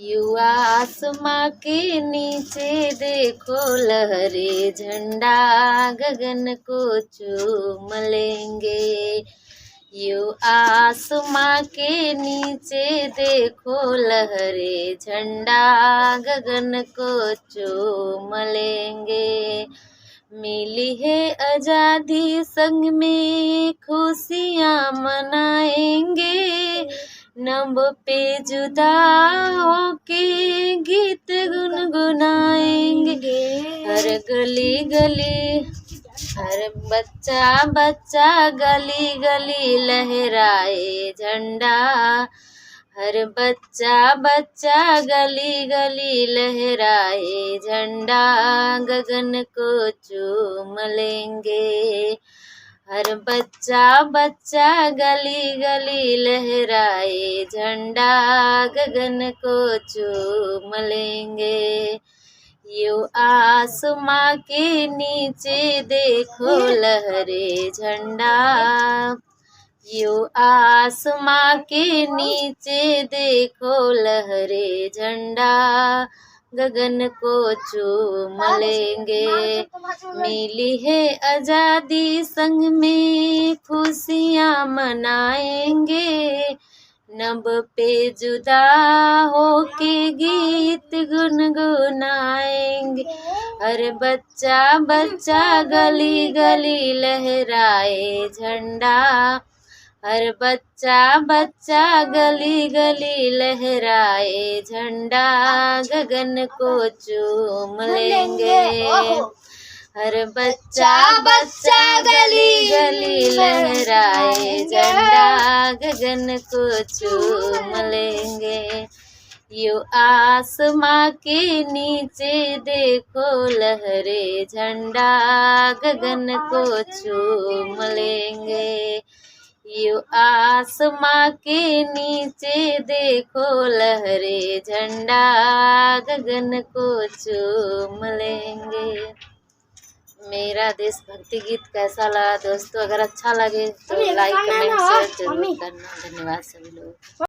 युवा आसमां के नीचे देखो लहरे झंडा गगन को चूम लेंगे। युवा आसमां के नीचे देखो लहरे झंडा गगन को चूम लेंगे। मिली है आजादी संग में खुशियाँ मनाएंगे। नभ पे जुदा होके गीत गुनगुनाएंगे। हर गली गली हर बच्चा बच्चा गली गली लहराए झंडा। हर बच्चा बच्चा गली गली लहराए झंडा गगन को चूम लेंगे। हर बच्चा बच्चा गली गली लहराए झंडा गगन को चूम लेंगे। यूं आसमां के नीचे देखो लहरे झंडा। यूं आसमां के नीचे देखो लहरे झंडा गगन को चूम लेंगे। मिली है आजादी संग में खुशियाँ मनाएंगे। नभ पे जुदा होके गीत गुनगुनाएंगे। हर बच्चा बच्चा गली गली लहराए झंडा। हर बच्चा बच्चा गली गली लहराए झंडा गगन को चूम लेंगे। हर बच्चा बच्चा गली गली लहराए झंडा गगन को चूम लेंगे। यूं आसमां के नीचे देखो लहरे झंडा गगन को चूम लेंगे। यूं आसमां के नीचे देखो लहरे झंडा गगन को चूम लेंगे। मेरा देशभक्ति गीत कैसा लगा दोस्तों? अगर अच्छा लगे तो लाइक कमेंट शेयर जरूर करना। धन्यवाद सभी लोग।